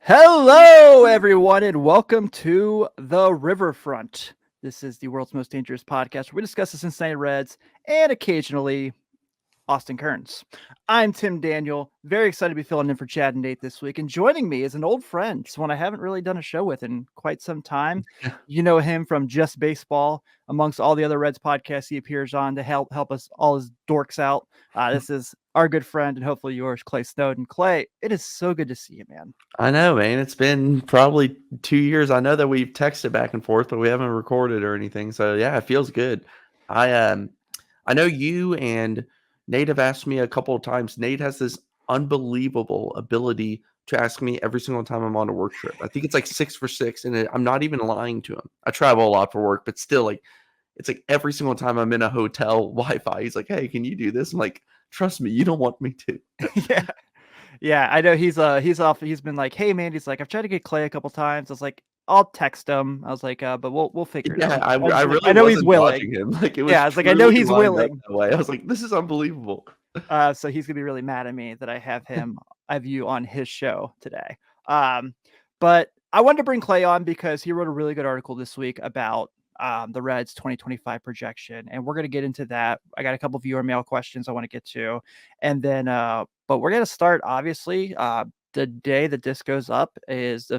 Hello, everyone, and welcome to the Riverfront. This is the world's most dangerous podcast where we discuss the Cincinnati Reds and occasionally Austin Kearns. I'm Tim Daniel, very excited to be filling in for Chad and Nate this week. And joining me is an old friend, someone I haven't really done a show with in quite some time. You know him from Just Baseball, amongst all the other Reds podcasts he appears on to help us all his dorks out. This is our good friend and hopefully yours, Clay Snowden. Clay, it is so good to see you, man. I know, man. It's been probably 2 years. I know that we've texted back and forth, but we haven't recorded or anything. So yeah, it feels good. I know you and Nate have asked me a couple of times. Nate has this unbelievable ability to ask me every single time I'm on a work trip. I think it's like 6 for 6, and I'm not even lying to him. I travel a lot for work, but still, like it's like every single time I'm in a hotel Wi-Fi, he's like, "Hey, can you do this?" I'm like, "Trust me, you don't want me to." Yeah. Yeah, I know he's off. He's been like, "Hey man," he's like, "I've tried to get Clay a couple times." I was like, "I'll text him." I was like, "But we'll figure it Yeah, out." I I really know he's wasn't willing. dodging him. Like, it Yeah, was I was like, "I know truly he's lined up willing." that way. I was like, "This is unbelievable." So he's gonna be really mad at me that I have you on his show today. Um, but I wanted to bring Clay on because he wrote a really good article this week about the Reds 2025 projection, and we're gonna get into that. I got a couple viewer mail questions I want to get to, and then but we're gonna start obviously. The day the disc goes up is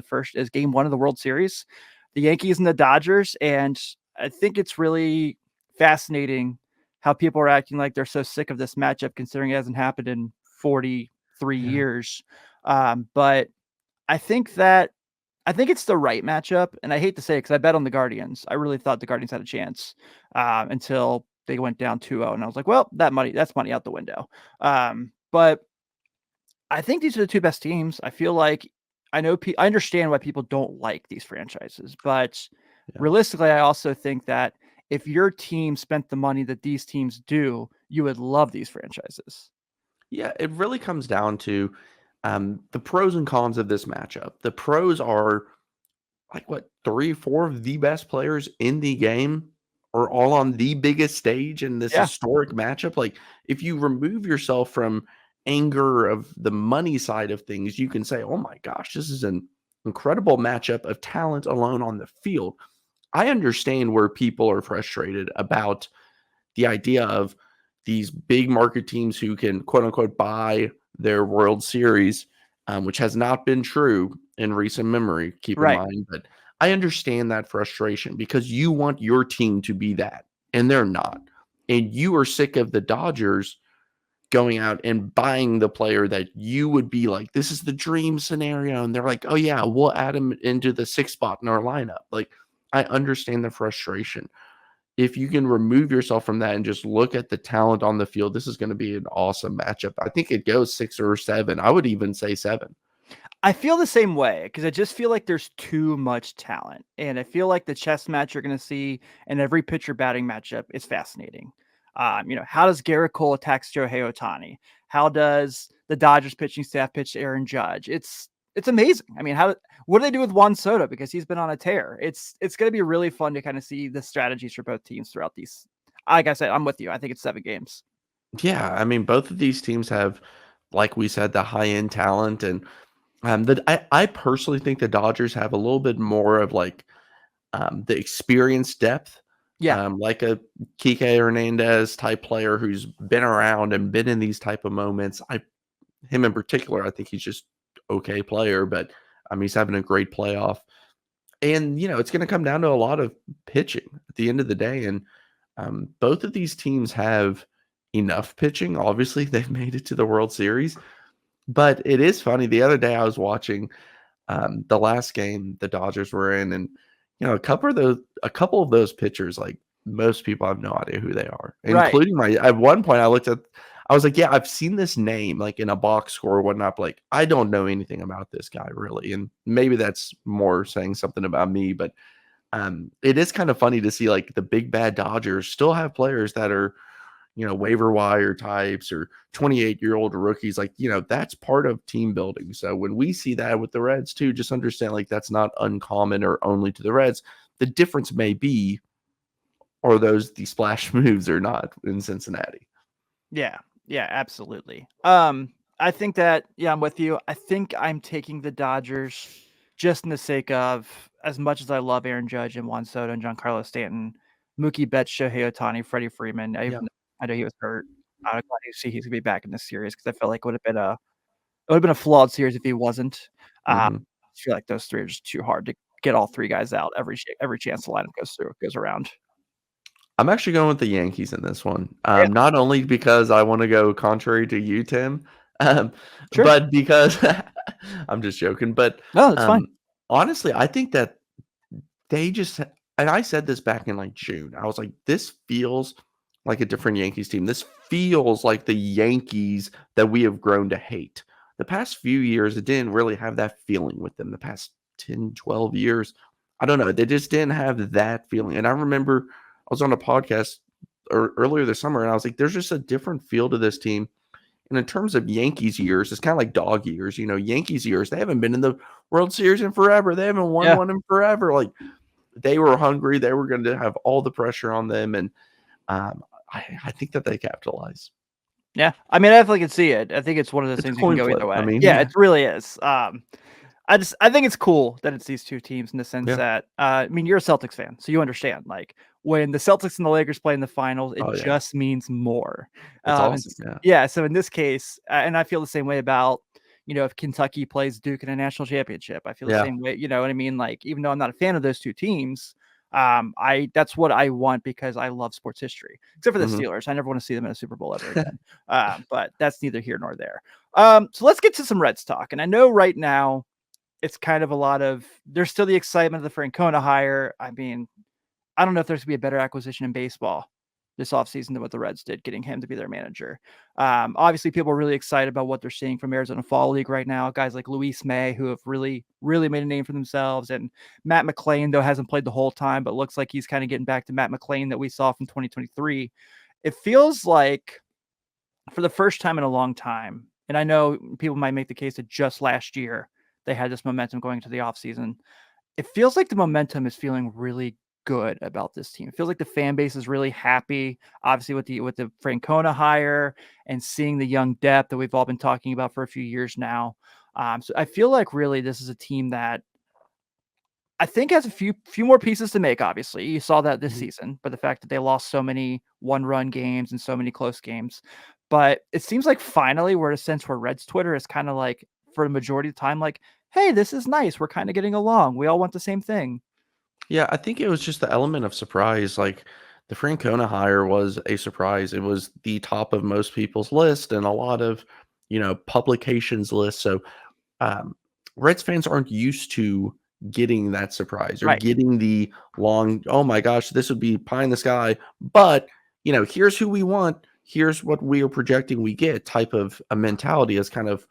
game one of the World Series, the Yankees and the Dodgers, and I think it's really fascinating how people are acting like they're so sick of this matchup considering it hasn't happened in 43 Yeah. years. But I think that I think it's the right matchup, and I hate to say it because I bet on the Guardians. I really thought the Guardians had a chance until they went down 2-0, and I was like, well, that's money out the window. But I think these are the two best teams. I feel like I understand why people don't like these franchises, but Yeah. realistically, I also think that if your team spent the money that these teams do, you would love these franchises. Yeah, it really comes down to, the pros and cons of this matchup. The pros are, like, what, 3, 4 of the best players in the game are all on the biggest stage in this Yeah, historic matchup. Like, if you remove yourself from anger of the money side of things, you can say, "Oh my gosh, this is an incredible matchup of talent alone on the field." I understand where people are frustrated about the idea of these big market teams who can quote unquote buy their World Series, which has not been true in recent memory, keep in right. mind. But I understand that frustration because you want your team to be that, and they're not. And you are sick of the Dodgers going out and buying the player that you would be like, this is the dream scenario. And they're like, oh, yeah, we'll add him into the sixth spot in our lineup. Like, I understand the frustration. If you can remove yourself from that and just look at the talent on the field, this is going to be an awesome matchup. I think it goes 6 or 7. I would even say 7. I feel the same way because I just feel like there's too much talent, and I feel like the chess match you're going to see in every pitcher batting matchup is fascinating. How does Garrett Cole attack Shohei Ohtani? How does the Dodgers pitching staff pitch to Aaron Judge? It's amazing. I mean, what do they do with Juan Soto because he's been on a tear? It's going to be really fun to kind of see the strategies for both teams throughout these. Like I said, I'm with you. I think it's 7 games. Yeah, I mean, both of these teams have, like we said, the high end talent, and I personally think the Dodgers have a little bit more of like the experience depth, Yeah, like a Kike Hernandez type player who's been around and been in these type of moments. Him in particular, I think he's just okay player, but he's having a great playoff. And it's going to come down to a lot of pitching at the end of the day. And both of these teams have enough pitching. Obviously, they've made it to the World Series. But it is funny. The other day, I was watching the last game the Dodgers were in, and a couple of those pitchers, like most people have no idea who they are, right. including my. At one point, I was like, yeah, I've seen this name like in a box score or whatnot. But like, I don't know anything about this guy really, and maybe that's more saying something about me. But it is kind of funny to see like the big bad Dodgers still have players that are waiver wire types or 28-year-old rookies. Like, that's part of team building. So when we see that with the Reds too, just understand like that's not uncommon or only to the Reds. The difference may be, are those the splash moves or not in Cincinnati? Yeah, yeah, absolutely. I think that, yeah, I'm with you. I think I'm taking the Dodgers just in the sake of, as much as I love Aaron Judge and Juan Soto and Giancarlo Stanton, Mookie Betts, Shohei Ohtani, Freddie Freeman. Yeah. I know he was hurt. I'm glad to see he's gonna be back in this series because I feel like it would have been a flawed series if he wasn't. I Hmm. feel like those three are just too hard to get all three guys out every chance the lineup goes around. I'm actually going with the Yankees in this one. Yeah, Not only because I want to go contrary to you, Tim, um, sure. but because I'm just joking. But No, that's fine. um, honestly, I think that they just, and I said this back in like June. I was like, this feels like a different Yankees team. This feels like the Yankees that we have grown to hate. The past few years, it didn't really have that feeling with them. The past 10, 12 years, I don't know. They just didn't have that feeling. And I remember I was on a podcast earlier this summer, and I was like, there's just a different feel to this team. And in terms of Yankees years, it's kind of like dog years. Yankees years, they haven't been in the World Series in forever. They haven't won Yeah. one in forever. Like, they were hungry. They were going to have all the pressure on them, and I think that they capitalize. Yeah. I mean, I definitely can see it. I think it's one of those It's a things you can coin go either flip. I way. mean, Yeah, yeah, it really is. I think it's cool that it's these two teams in the sense yeah. that I mean, you're a Celtics fan, so you understand. Like when the Celtics and the Lakers play in the finals, it Oh yeah, just means more. it's And awesome. Yeah, yeah, so in this case, and I feel the same way about if Kentucky plays Duke in a national championship, I feel the yeah. same way. You know what I mean? Like even though I'm not a fan of those two teams, I that's what I want because I love sports history. Except for the Hmm. Steelers, I never want to see them in a Super Bowl ever again. But that's neither here nor there. So let's get to some Reds talk. And I know right now it's kind of a lot of there's still the excitement of the Francona hire. I mean, I don't know if there's gonna be a better acquisition in baseball this offseason than what the Reds did, getting him to be their manager. Obviously, people are really excited about what they're seeing from Arizona Fall League right now. Guys like Luis May, who have really, really made a name for themselves, and Matt McClain, though hasn't played the whole time, but looks like he's kind of getting back to Matt McClain that we saw from 2023. It feels like for the first time in a long time, and I know people might make the case that just last year they had this momentum going into the offseason. It feels like the momentum is feeling really good about this team. It feels like the fan base is really happy, obviously with the Francona hire and seeing the young depth that we've all been talking about for a few years now. So I feel like really this is a team that I think has a few more pieces to make. Obviously, you saw that this Mhm. season, but the fact that they lost so many one-run games and so many close games, but it seems like finally we're at a sense where Reds Twitter is kind of like for the majority of the time, like, hey, this is nice. We're kind of getting along. We all want the same thing. Yeah, I think it was just the element of surprise. Like the Francona hire was a surprise. It was the top of most people's list and a lot of, publications list. So um, Reds fans aren't used to getting that surprise or Right. getting the long, oh my gosh, this would be pie in the sky. But, here's who we want. Here's what we are projecting we get type of a mentality has kind of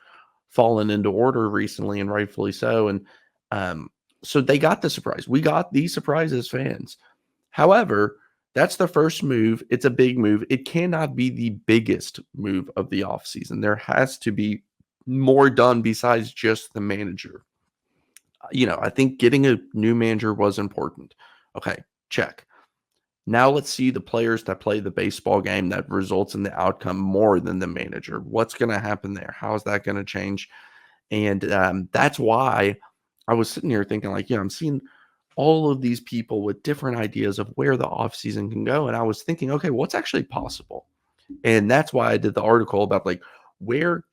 fallen into order recently and rightfully so. And um, so they got the surprise. We got these surprises fans. However, that's the first move. It's a big move. It cannot be the biggest move of the offseason. There has to be more done besides just the manager. I think getting a new manager was important. Okay, check. Now let's see the players that play the baseball game that results in the outcome more than the manager. What's going to happen there? How is that going to change? And that's why I was sitting here thinking, like, I'm seeing all of these people with different ideas of where the offseason can go. And I was thinking, okay, what's actually possible? And that's why I did the article about like where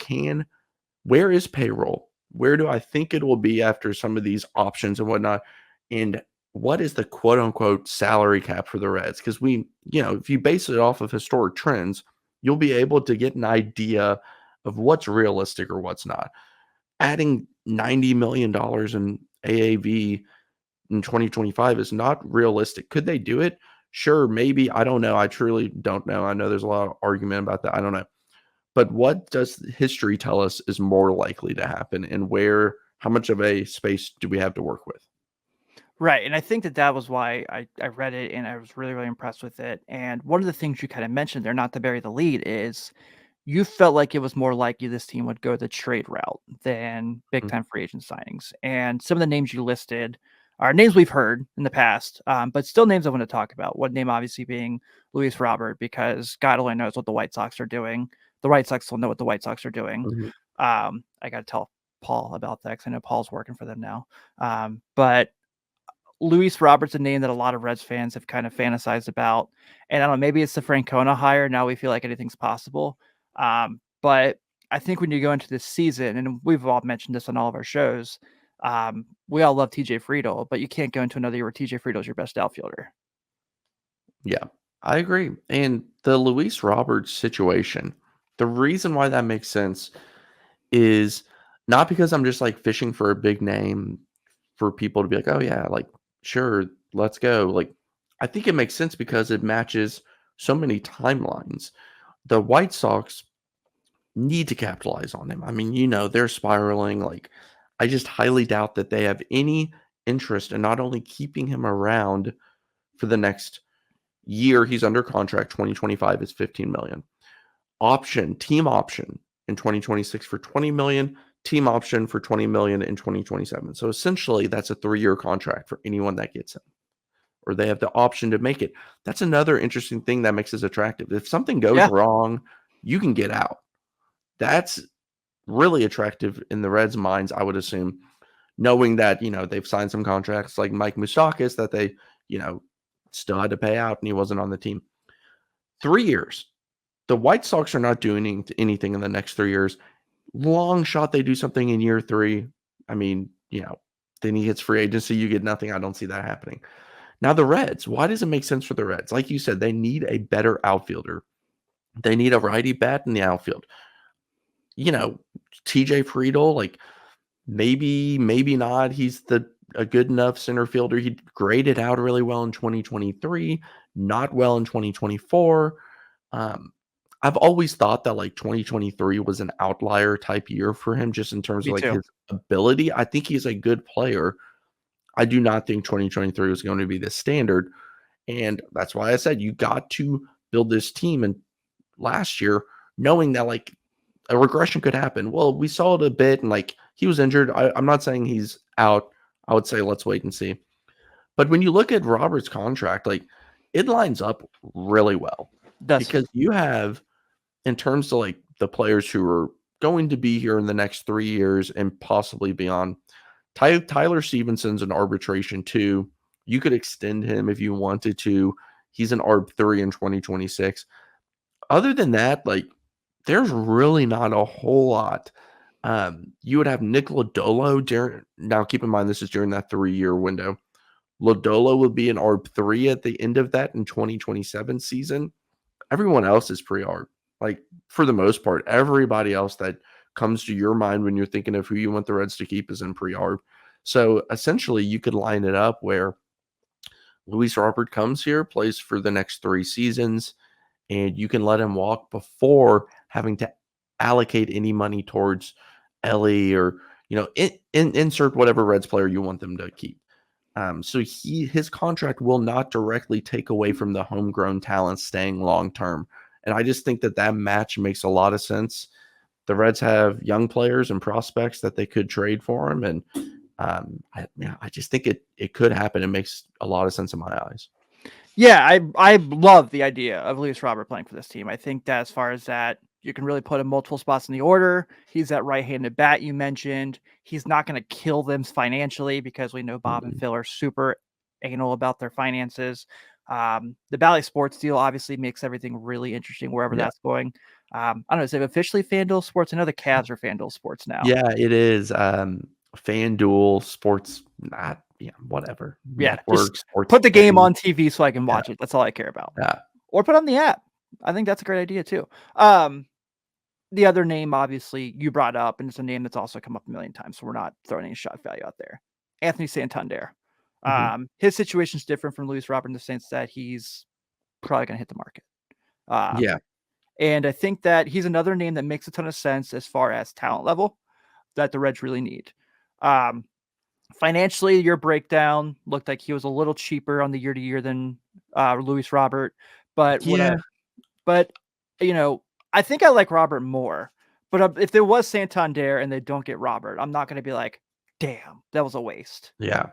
is payroll? Where do I think it will be after some of these options and whatnot? And what is the quote unquote salary cap for the Reds? Because if you base it off of historic trends, you'll be able to get an idea of what's realistic or what's not. Adding $90 million in AAV in 2025 is not realistic. Could they do it? Sure, maybe. I don't know. I truly don't know. I know there's a lot of argument about that. I don't know. But what does history tell us is more likely to happen, and how much of a space do we have to work with? Right. And I think that was why I read it and I was really, really impressed with it. And one of the things you kind of mentioned there, not to bury the lead, is you felt like it was more likely this team would go the trade route than big Mm, time free agent signings. And some of the names you listed are names we've heard in the past, but still names I want to talk about. One name obviously being Luis Robert, because God only knows what the White Sox are doing. the White Sox will know what the White Sox are doing. Mhm. I got to tell Paul about that because I know Paul's working for them now. But Luis Robert's a name that a lot of Reds fans have kind of fantasized about. And I don't know, maybe it's the Francona hire. Now we feel like anything's possible. But I think when you go into this season, and we've all mentioned this on all of our shows, we all love TJ Friedel, but you can't go into another year where TJ Friedel is your best outfielder. Yeah, I agree. And the Luis Roberts situation, the reason why that makes sense is not because I'm just like fishing for a big name for people to be like, oh, yeah, like, sure, let's go. Like, I think it makes sense because it matches so many timelines. The White Sox need to capitalize on him. I mean, they're spiraling. Like, I just highly doubt that they have any interest in not only keeping him around for the next year. He's under contract. 2025 is 15 million. Team option in 2026 for 20 million, team option for 20 million in 2027. So essentially that's a 3-year contract for anyone that gets him, or they have the option to make it. That's another interesting thing that makes it attractive. If something goes wrong, you can get out. That's really attractive in the Reds' minds, I would assume, knowing that, they've signed some contracts like Mike Moustakas that they, still had to pay out and he wasn't on the team. 3 years. The White Sox are not doing anything in the next 3 years. Long shot they do something in year 3. I mean, then he hits free agency, you get nothing. I don't see that happening. Now the Reds, why does it make sense for the Reds? Like you said, they need a better outfielder. They need a righty bat in the outfield. TJ Friedel, like maybe not. He's a good enough center fielder. He graded out really well in 2023, not well in 2024. I've always thought that like 2023 was an outlier type year for him, just in terms Me of like too. his ability. I think he's a good player. I do not think 2023 was going to be the standard. And that's why I said you got to build this team. And last year, knowing that like a regression could happen. Well, we saw it a bit, and like he was injured. I'm not saying he's out. I would say let's wait and see. But when you look at Robert's contract, like it lines up really well because you have, in terms of like the players who are going to be here in the next 3 years and possibly beyond, Tyler Stevenson's an arbitration too. You could extend him if you wanted to. He's an ARB3 in 2026. Other than that, like there's really not a whole lot. You would have Nick Lodolo. Now, keep in mind, this is during that 3-year window. Lodolo would be an ARB3 at the end of that in 2027 season. Everyone else is pre-ARB. Like, for the most part, everybody else that comes to your mind when you're thinking of who you want the Reds to keep is in pre-ARB. So, essentially, you could line it up where Luis Robert comes here, plays for the next 3 seasons, and you can let him walk before having to allocate any money towards Ellie or, insert whatever Reds player you want them to keep. So his contract will not directly take away from the homegrown talent staying long term. And I just think that match makes a lot of sense. The Reds have young players and prospects that they could trade for him. And I just think it could happen. It makes a lot of sense in my eyes. Yeah, I love the idea of Luis Robert playing for this team. I think that as far as that, you can really put him multiple spots in the order. He's that right-handed bat you mentioned. He's not going to kill them financially because we know Bob and Phil are super anal about their finances. The Bally Sports deal obviously makes everything really interesting wherever that's going. I don't know, is it officially FanDuel Sports? I know the Cavs are FanDuel Sports now. Yeah, it is. FanDuel Sports, whatever. Yeah, Network, just Sports put the game Betting. on TV so I can watch it. That's all I care about. Yeah. Or put on the app. I think that's a great idea too. The other name, obviously, you brought up, and it's a name that's also come up a million times, so we're not throwing any shot value out there. Anthony Santander. His situation is different from Luis Robert in the sense that he's probably going to hit the market. And I think that he's another name that makes a ton of sense as far as talent level that the Reds really need. Financially, your breakdown looked like he was a little cheaper on the year-to-year than Luis Robert, but I think I like Robert more. But if there was Santander and they don't get Robert, I'm not going to be like, damn, that was a waste. Yeah.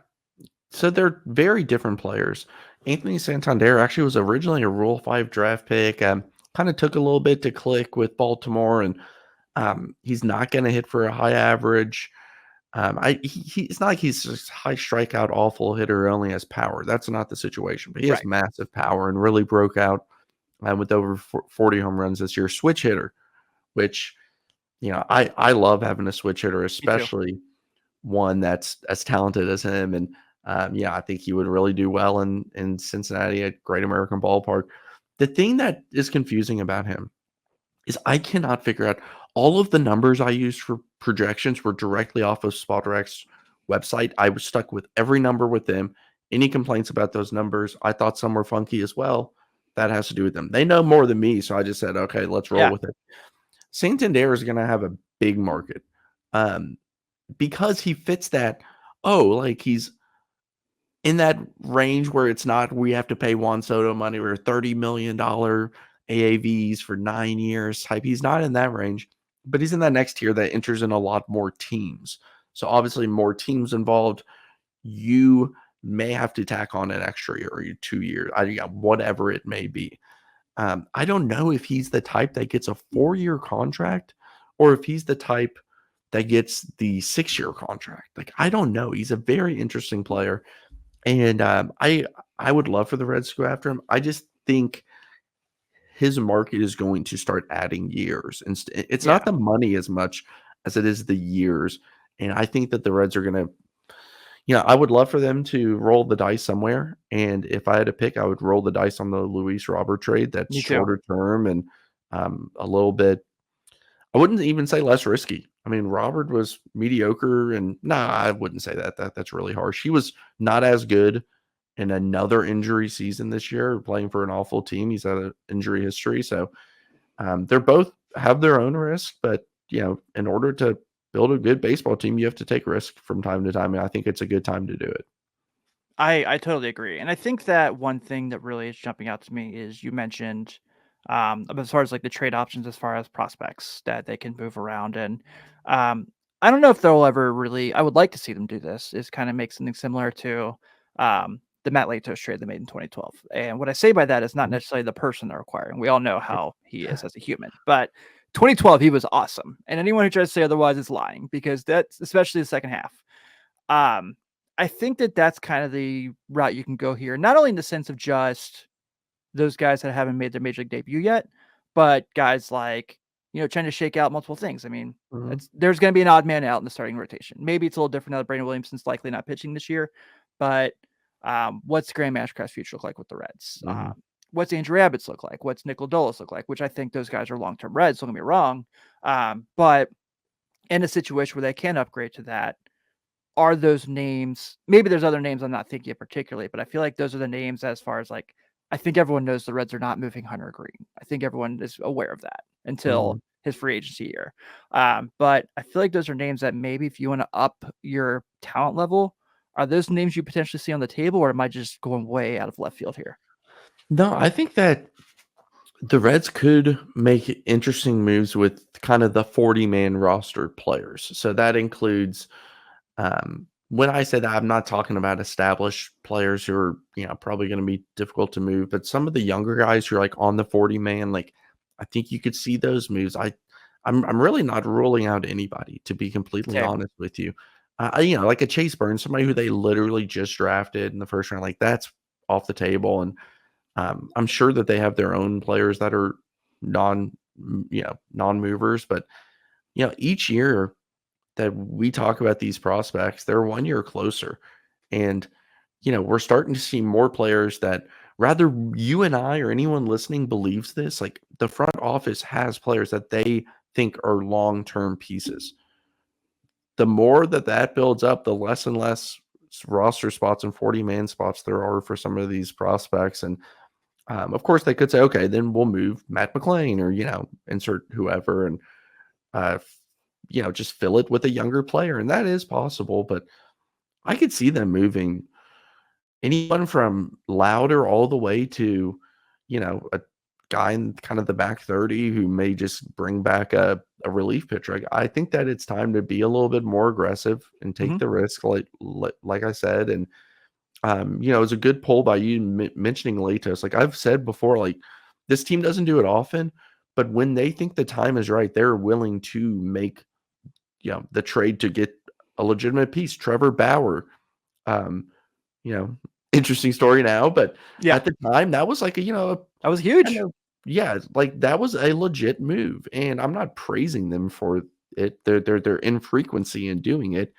So they're very different players. Anthony Santander actually was originally a Rule 5 draft pick. kind of took a little bit to click with Baltimore, and he's not going to hit for a high average. It's not like he's a high strikeout, awful hitter who only has power. That's not the situation. But he has Right. massive power and really broke out with over 40 home runs this year. Switch hitter, which I love having a switch hitter, Me too. especially one that's as talented as him. And I think he would really do well in Cincinnati at Great American Ballpark. The thing that is confusing about him is I cannot figure out all of the numbers I used for projections were directly off of SpotRx website. I was stuck with every number with them. Any complaints about those numbers? I thought some were funky as well. That has to do with them. They know more than me, so I just said, okay, let's roll Yeah. with it. Santander is going to have a big market because he fits that. Oh, like he's in that range where it's not we have to pay Juan Soto money or $30 million AAVs for 9 years type. He's not in that range, but he's in that next tier that enters in a lot more teams. So obviously more teams involved, you may have to tack on an extra year or 2 years, whatever it may be. I don't know if he's the type that gets a 4-year contract or if he's the type that gets the 6-year contract. Like, I don't know. He's a very interesting player. And I would love for the Reds to go after him. I just think his market is going to start adding years. And it's Yeah. not the money as much as it is the years. And I think that the Reds are going to, I would love for them to roll the dice somewhere. And if I had to pick, I would roll the dice on the Luis Robert trade. That's Me too. shorter term and a little bit, I wouldn't even say less risky. I mean, Robert was mediocre, and I wouldn't say that. That's really harsh. He was not as good in another injury season this year, playing for an awful team. He's had an injury history, so they're both have their own risk. But in order to build a good baseball team, you have to take risk from time to time, and I think it's a good time to do it. I totally agree. And I think that one thing that really is jumping out to me is you mentioned as far as like the trade options as far as prospects that they can move around. And um I don't know if they'll ever really I would like to see them do this, is kind of make something similar to the Matt Latos trade they made in 2012. And what I say by that is not Mhm. necessarily the person they're acquiring. We all know how he is as a human. But 2012 he was awesome. And anyone who tries to say otherwise is lying, because that's especially the second half. Um I think that that's kind of the route you can go here, not only in the sense of just those guys that haven't made their major league debut yet, but guys like, trying to shake out multiple things. I mean, Mhm. there's going to be an odd man out in the starting rotation. Maybe it's a little different now that Brandon Williamson's likely not pitching this year, but what's Graham Ashcraft's future look like with the Reds? Mhm. What's Andrew Abbott's look like? What's Nick Lodolus look like? Which I think those guys are long-term Reds, don't get me wrong. But in a situation where they can upgrade to that, are those names, maybe there's other names I'm not thinking of particularly, but I feel like those are the names as far as like, I think everyone knows the Reds are not moving Hunter Green. I think everyone is aware of that until Mhm. his free agency year. But I feel like those are names that maybe if you want to up your talent level, are those names you potentially see on the table, or am I just going way out of left field here? No, I think that the Reds could make interesting moves with kind of the 40-man roster players. So that includes, when I say that, I'm not talking about established players who are, probably going to be difficult to move, but some of the younger guys who are like on the 40-man, like I think you could see those moves. I'm really not ruling out anybody, to be completely Same. honest with you. Like a Chase Burns, somebody who they literally just drafted in the first round, like that's off the table. And I'm sure that they have their own players that are non-movers, but each year that we talk about these prospects, they're 1 year closer. And we're starting to see more players that, rather you and I or anyone listening believes this, like the front office has players that they think are long-term pieces. The more that builds up, the less and less roster spots and 40-man spots there are for some of these prospects. And of course, they could say, okay, then we'll move Matt McClain or, insert whoever and, uh, just fill it with a younger player. And that is possible. But I could see them moving anyone from Louder all the way to, a guy in kind of the back 30 who may just bring back a relief pitcher. I think that it's time to be a little bit more aggressive and take Hmm. the risk, like I said. And it was a good poll by you mentioning Latos. Like I've said before, like This team doesn't do it often, but when they think the time is right, they're willing to make, the trade to get a legitimate piece. Trevor Bauer, um, you know, interesting story now, but Yeah, at the time that was like that was kind huge. of yeah, like that was a legit move, and I'm not praising them for it, their infrequency in doing it,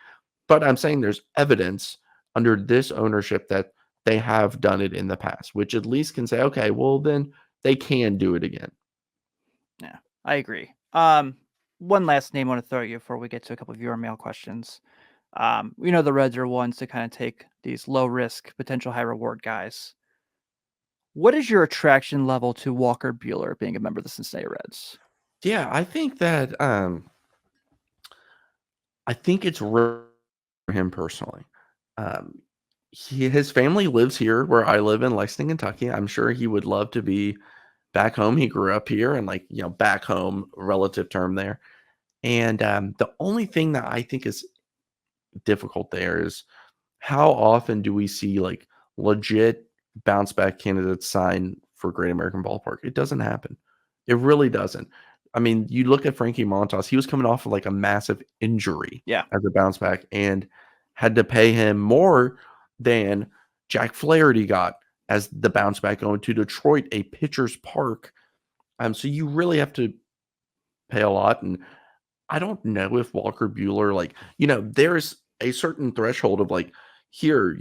but I'm saying there's evidence under this ownership that they have done it in the past, which at least can say, okay, well then they can do it again. Yeah, I agree. One last name I want to throw at you before we get to a couple of viewer mail questions. We know the Reds are ones to kind of take these low risk, potential high reward guys. What is your attraction level to Walker Bueller being a member of the Cincinnati Reds? Yeah, I think that I think it's rare for him personally. Um, his family lives here where I live in Lexington, Kentucky. I'm sure he would love to be back home. He grew up here and like, back home, relative term there. And the only thing that I think is difficult there is how often do we see like legit bounce back candidates sign for Great American Ballpark? It doesn't happen. It really doesn't. I mean, you look at Frankie Montas, he was coming off of like a massive injury Yeah, as a bounce back and had to pay him more than Jack Flaherty got as the bounce back going to Detroit, a pitcher's park. So you really have to pay a lot. And I don't know if Walker Bueller, like, there's a certain threshold of like, here,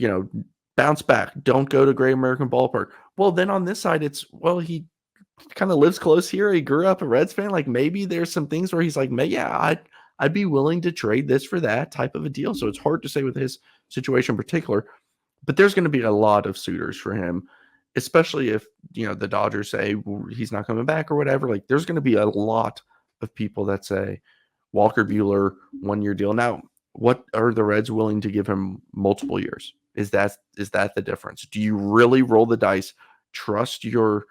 bounce back, don't go to Great American Ballpark. Well, then on this side, he kind of lives close here. He grew up a Reds fan. Like maybe there's some things where he's like, yeah, I'd be willing to trade this for that type of a deal. So it's hard to say with his situation in particular, but there's going to be a lot of suitors for him, especially if, the Dodgers say he's not coming back or whatever. Like there's going to be a lot of people that say, Walker Bueller 1-year deal. Now, what are the Reds willing to give him multiple years? Is that the difference? Do you really roll the dice, trust your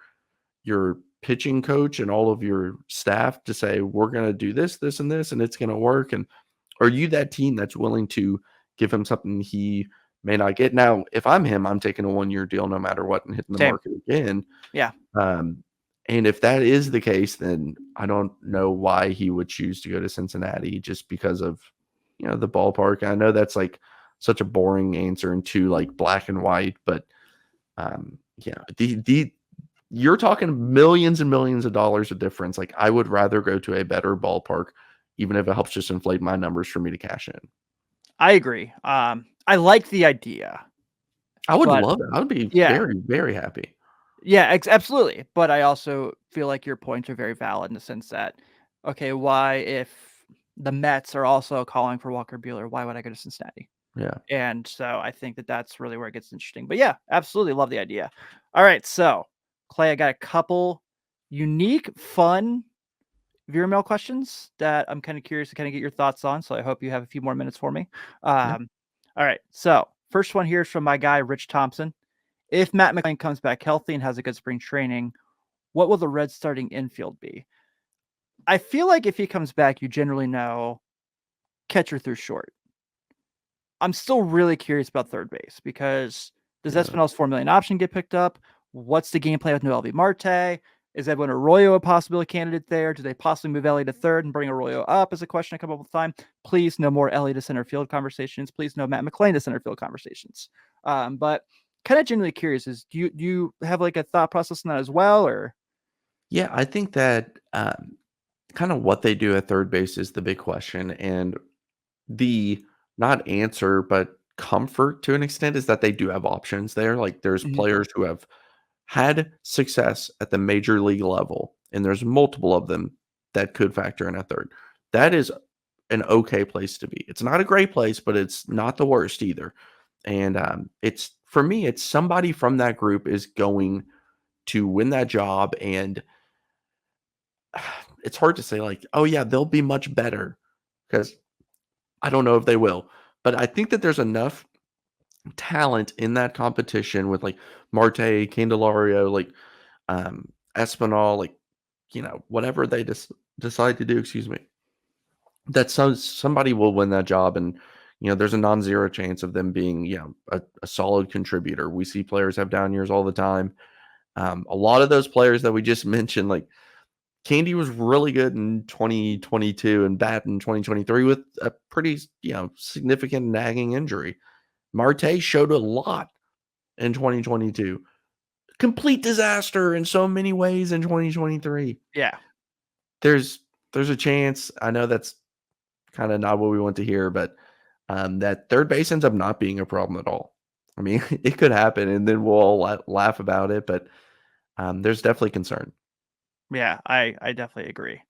pitching coach and all of your staff to say we're going to do this, this, and this, and it's going to work? And are you that team that's willing to give him something he may not get? Now, if I'm him, I'm taking a 1-year deal no matter what and hitting the same. market again. Yeah, And if that is the case, then I don't know why he would choose to go to Cincinnati just because of, the ballpark. I know that's like such a boring answer and too like black and white, but the you're talking millions and millions of dollars of difference. Like I would rather go to a better ballpark, even if it helps just inflate my numbers for me to cash in. I agree. I like the idea, I would but love it. I would be yeah, very, very happy. yeah, absolutely. But I also feel like your points are very valid in the sense that, okay, why if the Mets are also calling for Walker Bueller, why would I go to Cincinnati? Yeah. And so I think that that's really where it gets interesting. But yeah, absolutely love the idea. All right, so Clay, I got a couple unique, fun viewer mail questions that I'm kind of curious to kind of get your thoughts on. So I hope you have a few more minutes for me. Yeah. All right, so first one here is from my guy Rich Thompson. If Matt McLean comes back healthy and has a good spring training, what will the Reds starting infield be? I feel like if he comes back, you generally know catcher through short. I'm still really curious about third base because does Yeah. Espinal's $4 million option get picked up? What's the game plan with Noelvi Marte? Is Edwin Arroyo a possibility candidate there? Do they possibly move Ellie to third and bring Arroyo up? Is a question I come up with time. Please, no more Ellie to center field conversations. Please, no Matt McLean to center field conversations. But kind of genuinely curious is do you have like a thought process on that as well, or Yeah, I think that kind of what they do at third base is the big question. And the not answer, but comfort to an extent is that they do have options there. Like there's Mhm. players who have had success at the major league level, and there's multiple of them that could factor in at third. That is an okay place to be. It's not a great place, but it's not the worst either. And it's for me, it's somebody from that group is going to win that job, and it's hard to say like, oh yeah, they'll be much better because I don't know if they will. But I think that there's enough talent in that competition with like Marte, Candelario, like Espinal, like whatever they decide to do. Excuse me. That somebody will win that job, and there's a non-zero chance of them being a solid contributor. We see players have down years all the time. A lot of those players that we just mentioned, like Candy was really good in 2022 and bad in 2023 with a pretty, significant nagging injury. Marte showed a lot in 2022. Complete disaster in so many ways in 2023. Yeah. There's a chance. I know that's kind of not what we want to hear, but that third base ends up not being a problem at all. I mean, it could happen, and then we'll all laugh about it, but there's definitely concern. Yeah, I definitely agree.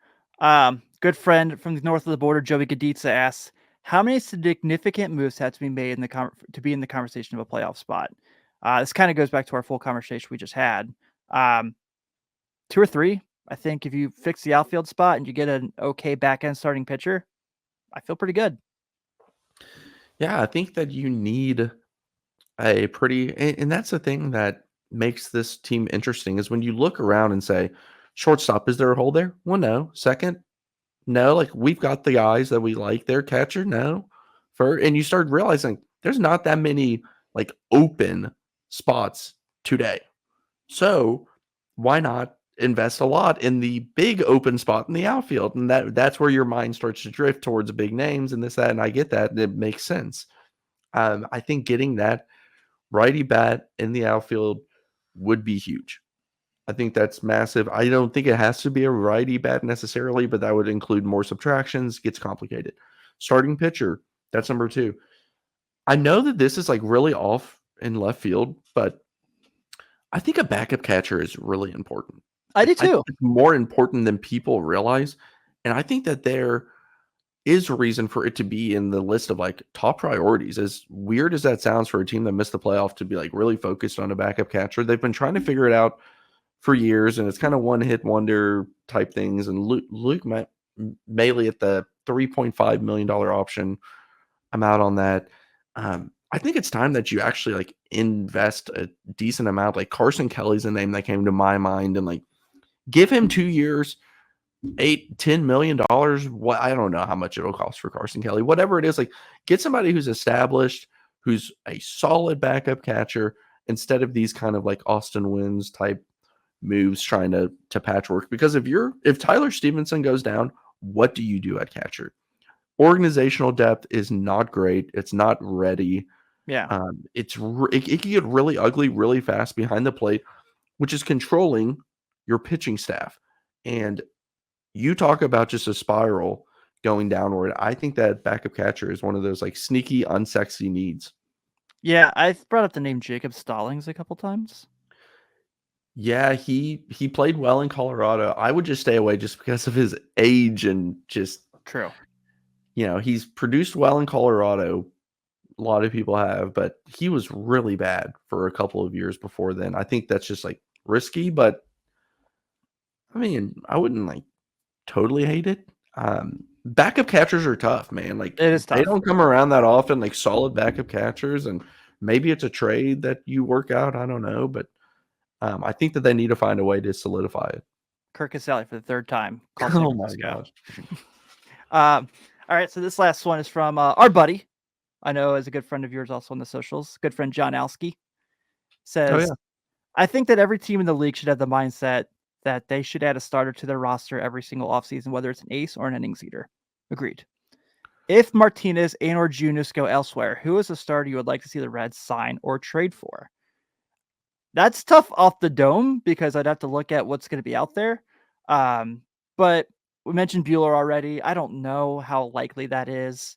Good friend from the north of the border, Joey Gaditza asks, how many significant moves have to be made in to be in the conversation of a playoff spot? This kind of goes back to our full conversation we just had. Um, 2 or 3. I think if you fix the outfield spot and you get an okay back end starting pitcher, I feel pretty good. Yeah, I think that you need a pretty, and that's the thing that makes this team interesting is when you look around and say, shortstop, is there a hole there? Well, no. Second, no. Like we've got the guys that we like. Their catcher, no. And you start realizing there's not that many like open spots today. So why not invest a lot in the big open spot in the outfield? And that's where your mind starts to drift towards big names and this, that, and I get that. And it makes sense. I think getting that righty bat in the outfield would be huge. I think that's massive. I don't think it has to be a righty bat necessarily, but that would include more subtractions, gets complicated. Starting pitcher, that's number 2. I know that this is like really off in left field, but I think a backup catcher is really important. I do I think too. it's more important than people realize. And I think that there is a reason for it to be in the list of like top priorities. As weird as that sounds for a team that missed the playoff to be like really focused on a backup catcher, they've been trying to figure it out for years, and it's kind of one hit wonder type things. And Luke Maley at the $3.5 million option, I'm out on that. I think it's time that you actually like invest a decent amount. Like Carson Kelly's a name that came to my mind, and like give him 2 years, $8-10 million. What, I don't know how much it'll cost for Carson Kelly. Whatever it is, like get somebody who's established, who's a solid backup catcher, instead of these kind of like Austin Wynns type moves trying to patchwork. Because if Tyler Stevenson goes down, what do you do at catcher? Organizational depth is not great. It's not ready. Yeah. It can get really ugly really fast behind the plate, which is controlling your pitching staff. And you talk about just a spiral going downward. I think that backup catcher is one of those like sneaky, unsexy needs. Yeah, I've brought up the name Jacob Stallings a couple times. Yeah, he played well in Colorado. I would just stay away just because of his age and just, True. he's produced well in Colorado. A lot of people have, but he was really bad for a couple of years before then. I think that's just like risky, but I mean, I wouldn't like totally hate it. Backup catchers are tough, man. Like It is they tough. don't come around that often, like solid backup catchers, and maybe it's a trade that you work out. I don't know, but I think that they need to find a way to solidify it. Kirk Caselli for the 3rd time. Call San Oh my Francisco. gosh. All right, so this last one is from our buddy. I know is a good friend of yours also on the socials. Good friend John Alski Oh says, yeah. I think that every team in the league should have the mindset that they should add a starter to their roster every single offseason, whether it's an ace or an innings eater. Agreed. If Martinez and or Junis go elsewhere, who is a starter you would like to see the Reds sign or trade for? That's tough off the dome because I'd have to look at what's going to be out there. But we mentioned Bueller already. I don't know how likely that is.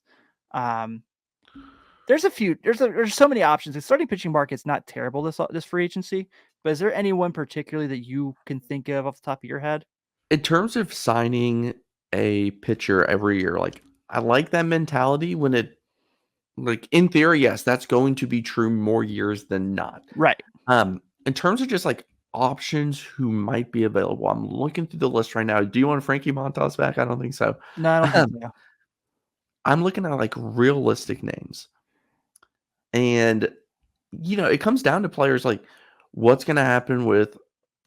There's a few. There's so many options. The starting pitching market's not terrible this free agency. But is there anyone particularly that you can think of off the top of your head? In terms of signing a pitcher every year, like I like that mentality when it like in theory, yes, that's going to be true more years than not. Right. In terms of just like options who might be available, I'm looking through the list right now. Do you want Frankie Montas back? I don't think so. No, I don't think so. I'm looking at like realistic names. And it comes down to players like what's going to happen with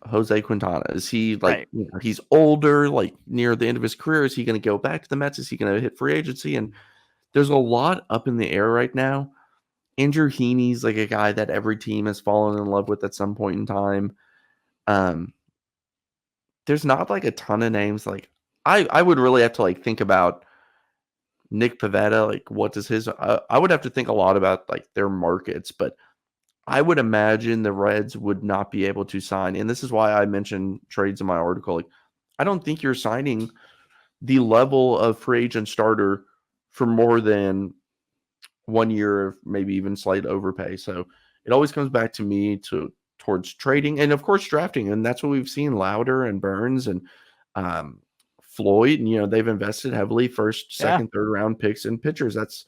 Jose Quintana. Is he like, Right. he's older, like near the end of his career? Is he going to go back to the Mets? Is he going to hit free agency? And there's a lot up in the air right now. Andrew Heaney's like a guy that every team has fallen in love with at some point in time. Um, there's not like a ton of names. Like I would really have to like think about Nick Pivetta. Like what does his? I would have to think a lot about like their markets, but I would imagine the Reds would not be able to sign. And this is why I mentioned trades in my article. Like I don't think you're signing the level of free agent starter for more than 1 year of maybe even slight overpay. So it always comes back to me towards trading and of course drafting. And that's what we've seen Louder and Burns and um, Floyd. And, they've invested heavily first, Yeah. second, third round picks and pitchers. That's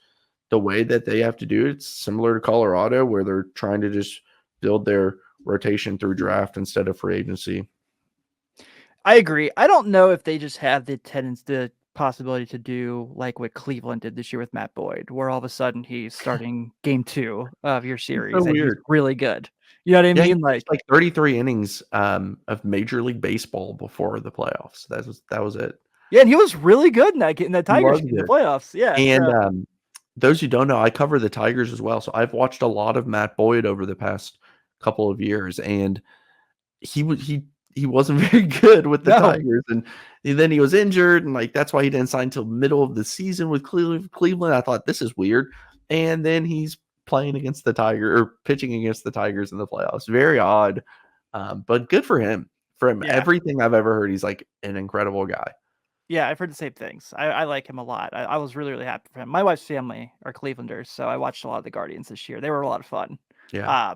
the way that they have to do it. It's similar to Colorado where they're trying to just build their rotation through draft instead of free agency. I agree. I don't know if they just have the possibility to do like what Cleveland did this year with Matt Boyd, where all of a sudden he's starting game 2 of your series So and weird. he's really good. You know what I Yeah, mean? like 33 innings of Major League Baseball before the playoffs. That was it. Yeah, and he was really good in that Tigers game in the Good. playoffs. Yeah. And those who don't know, I cover the Tigers as well. So I've watched a lot of Matt Boyd over the past couple of years, and he wasn't very good with the Tigers, and then he was injured, and like that's why he didn't sign till middle of the season with Cleveland. I thought this is weird, and then he's playing against the Tiger or pitching against the Tigers in the playoffs. Very odd, but good for him. From everything I've ever heard, he's like an incredible guy. Yeah, I've heard the same things. I like him a lot. I was really, really happy for him. My wife's family are Clevelanders, so I watched a lot of the Guardians this year. They were a lot of fun. Yeah. I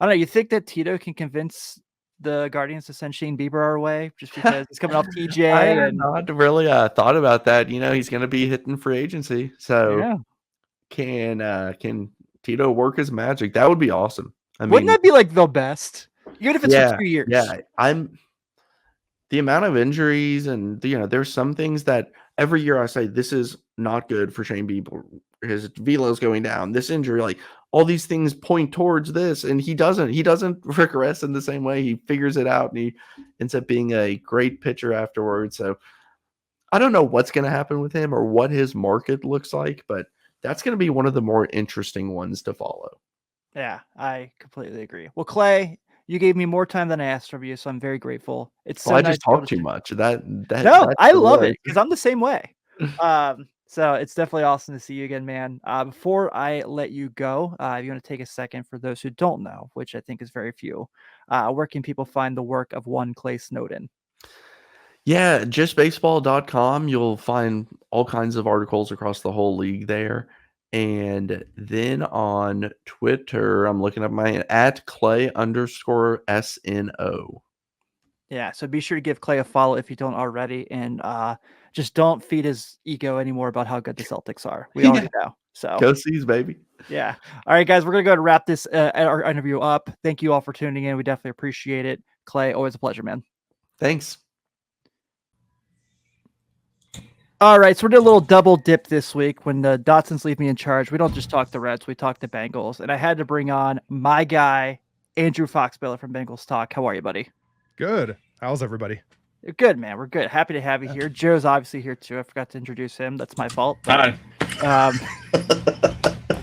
don't know. You think that Tito can convince the Guardians to send Shane Bieber our way just because he's coming off TJ? I had not really thought about that. He's going to be hitting free agency, so can Tito work his magic? That would be awesome. Wouldn't that be like the best? Even if it's for 2 years. Yeah, the amount of injuries and there's some things that every year I say this is not good for Shane Bieber. His velo's going down. This injury, like all these things point towards this, and he doesn't regress in the same way. He figures it out, and he ends up being a great pitcher afterwards. So I don't know what's going to happen with him or what his market looks like, but that's going to be one of the more interesting ones to follow. Yeah, I completely agree. Well, Clay, you gave me more time than I asked from you, so I'm very grateful. It's so I nice just talk too much. No, I love it because I'm the same way. So it's definitely awesome to see you again, man. Before I let you go, if you want to take a second for those who don't know, which I think is very few, where can people find the work of one Clay Snowden? Yeah, justbaseball.com. You'll find all kinds of articles across the whole league there. And then on Twitter, I'm looking up my @Clay_SNO. Yeah, so be sure to give Clay a follow if you don't already, and just don't feed his ego anymore about how good the Celtics are. We already know. So go C's, baby. Yeah. All right, guys, we're gonna go ahead and wrap this our interview up. Thank you all for tuning in. We definitely appreciate it. Clay, always a pleasure, man. Thanks. All right, so we're doing a little double dip this week. When the Dotsons leave me in charge, we don't just talk the Reds, we talk the Bengals. And I had to bring on my guy, Andrew Foxballer from Bengals Talk. How are you, buddy? Good. How's everybody? Good, man. We're good. Happy to have you here. Joe's obviously here too. I forgot to introduce him. That's my fault. Hi.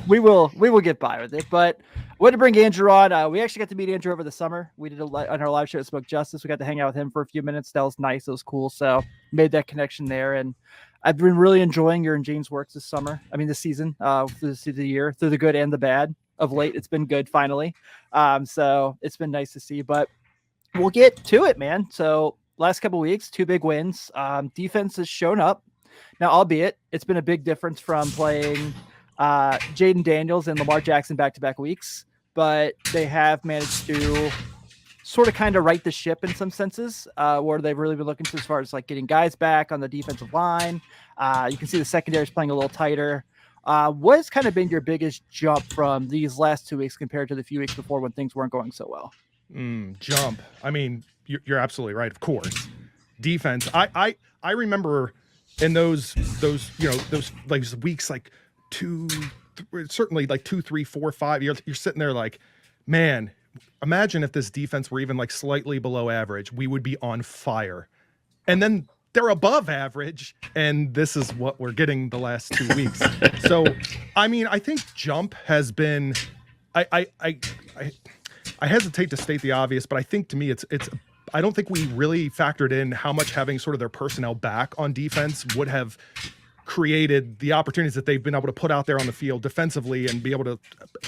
We will get by with it. But I wanted to bring Andrew on. We actually got to meet Andrew over the summer. We did on our live show at Smoke Justice. We got to hang out with him for a few minutes. That was nice. It was cool. So made that connection there. And I've been really enjoying your and James' works this summer. I mean, this season, through the year, through the good and the bad. Of late, it's been good finally. So it's been nice to see. But we'll get to it, man. So last couple of weeks, 2 big wins. Defense has shown up. Now, albeit it's been a big difference from playing Jaden Daniels and Lamar Jackson back-to-back weeks, but they have managed to sort of kind of right the ship in some senses, where they've really been looking to as far as like getting guys back on the defensive line. You can see the secondary is playing a little tighter. What has kind of been your biggest jump from these last 2 weeks compared to the few weeks before when things weren't going so well? Jump. I mean, you're absolutely right. Of course, defense. I remember in those like weeks, like certainly like 2, 3, 4, 5. You're sitting there like, man, imagine if this defense were even like slightly below average, we would be on fire. And then they're above average, and this is what we're getting the last 2 weeks. So, I mean, I think jump has been, I hesitate to state the obvious, but I think to me it's I don't think we really factored in how much having sort of their personnel back on defense would have created the opportunities that they've been able to put out there on the field defensively and be able to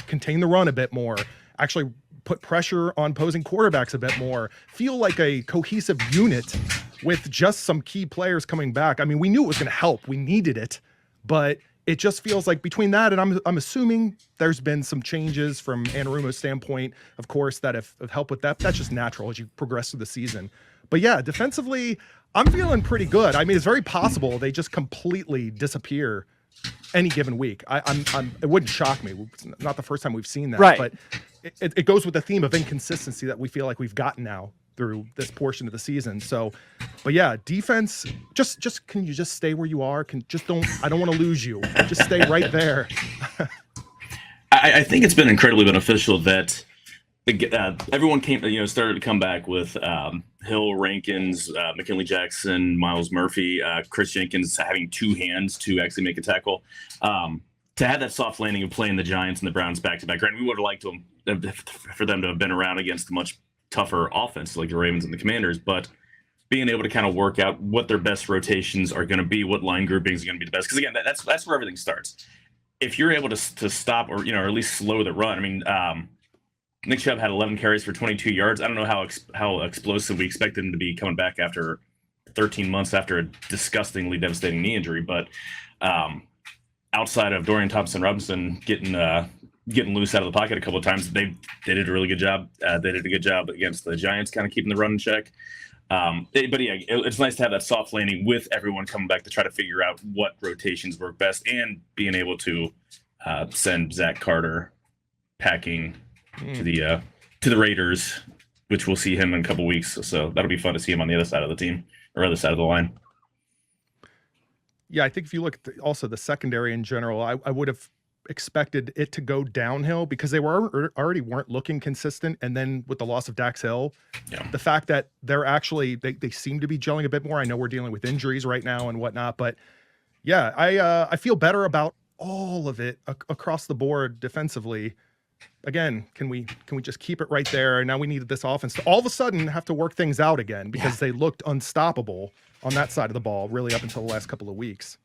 contain the run a bit more, actually put pressure on opposing quarterbacks a bit more, feel like a cohesive unit with just some key players coming back. I mean, we knew it was going to help. We needed it, but it just feels like between that and I'm assuming there's been some changes from Anarumo's standpoint, of course, that have helped with that. That's just natural as you progress through the season. But yeah, defensively, I'm feeling pretty good. I mean, it's very possible they just completely disappear any given week. It wouldn't shock me. It's not the first time we've seen that, Right. but it goes with the theme of inconsistency that we feel like we've gotten now through this portion of the season. So, but yeah, defense, just can you just stay where you are? I don't want to lose you. Just stay right there. I think it's been incredibly beneficial that everyone started to come back with Hill, Rankins, McKinley Jackson, Miles Murphy, Chris Jenkins having two hands to actually make a tackle. To have that soft landing of playing the Giants and the Browns back to back, we would have liked for them to have been around against a much tougher offense like the Ravens and the Commanders, but being able to kind of work out what their best rotations are going to be, what line groupings are going to be the best. Because again, that's where everything starts. If you're able to stop or at least slow the run. I mean, Nick Chubb had 11 carries for 22 yards. I don't know how explosive we expected him to be coming back after 13 months after a disgustingly devastating knee injury, but outside of Dorian Thompson-Robinson getting loose out of the pocket a couple of times, they did a really good job. They did a good job against the Giants, kind of keeping the run in check. But yeah, it's nice to have that soft landing with everyone coming back to try to figure out what rotations work best, and being able to send Zach Carter packing to the Raiders, which we'll see him in a couple weeks. So that'll be fun to see him on the other side of the team or other side of the line. Yeah, I think if you look at also the secondary in general, I would have expected it to go downhill because they already weren't looking consistent. And then with the loss of Dax Hill, the fact that they're actually, they seem to be gelling a bit more. I know we're dealing with injuries right now and whatnot, but yeah, I feel better about all of it across the board defensively. Again, can we just keep it right there? Now we needed this offense to all of a sudden have to work things out again because they looked unstoppable on that side of the ball really up until the last couple of weeks.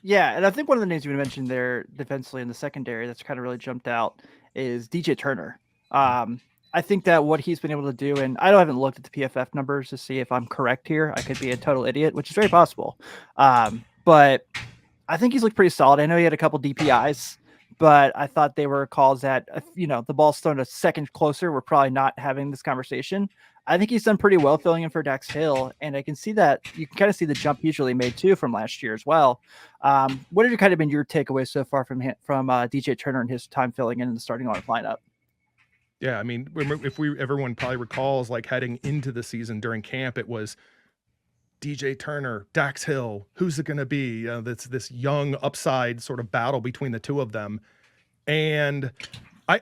Yeah, and I think one of the names you mentioned there defensively in the secondary that's kind of really jumped out is DJ Turner. I think that what he's been able to do, and I haven't looked at the PFF numbers to see if I'm correct here. I could be a total idiot, which is very possible. But I think he's looked pretty solid. I know he had a couple DPIs, but I thought they were calls that, the ball's thrown a second closer, we're probably not having this conversation. I think he's done pretty well filling in for Dax Hill, and I can see that you can kind of see the jump he's really made too from last year as well. What have kind of been your takeaways so far from DJ Turner and his time filling in the starting lineup? Yeah, I mean, everyone probably recalls like heading into the season during camp, it was DJ Turner, Dax Hill. Who's it going to be? That's this young upside sort of battle between the two of them, and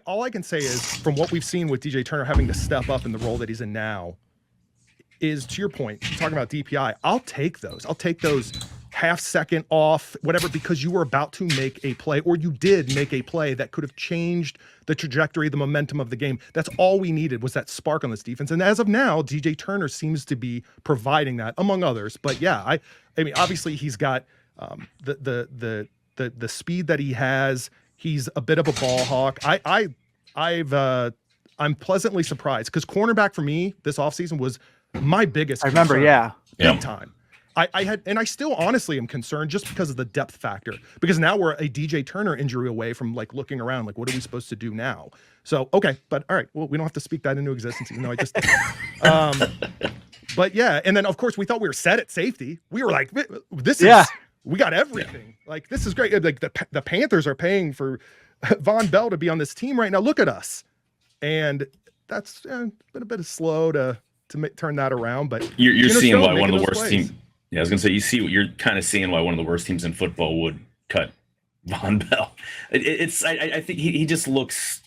all I can say is from what we've seen with DJ Turner having to step up in the role that he's in now is, to your point, talking about DPI, I'll take those. I'll take those half second off, whatever, because you were about to make a play, or you did make a play that could have changed the trajectory, the momentum of the game. That's all we needed was that spark on this defense. And as of now, DJ Turner seems to be providing that, among others. But yeah, I mean, obviously he's got the speed that he has. He's a bit of a ball hawk. I'm pleasantly surprised because cornerback for me this offseason was my biggest concern. I remember, big time. I still honestly am concerned just because of the depth factor, because now we're a DJ Turner injury away from like looking around, like what are we supposed to do now? So, okay, but all right, well, we don't have to speak that into existence, even though I just did. But yeah, and then of course we thought we were set at safety. We were like, we got everything. Like, this is great. Like the Panthers are paying for Von Bell to be on this team right now. Look at us. And that's been a bit slow to turn that around, but you're seeing why one of the worst teams. Yeah, I was gonna say you're kind of seeing why one of the worst teams in football would cut Von Bell. I think he just looks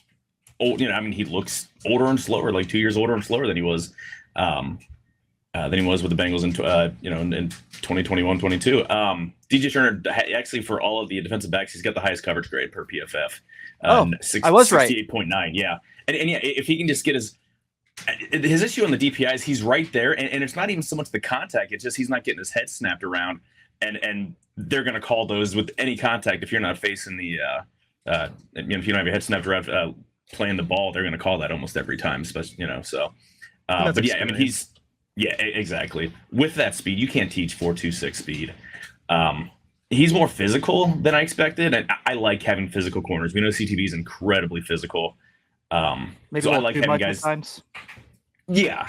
old. He looks older and slower, like 2 years older and slower than he was. than he was with the Bengals in 2021-22. DJ Turner actually, for all of the defensive backs, he's got the highest coverage grade per PFF. I was right. 68.9. Yeah, and yeah, if he can just get his issue on the DPIs, he's right there, and it's not even so much the contact; it's just he's not getting his head snapped around, and they're going to call those with any contact if you're not facing the if you don't have your head snapped around playing the ball, they're going to call that almost every time, especially so. But yeah, I mean exactly. With that speed, you can't teach 4.26 speed. He's more physical than I expected, and I like having physical corners. We know CTV is incredibly physical. Maybe so I like having guys. Times. Yeah,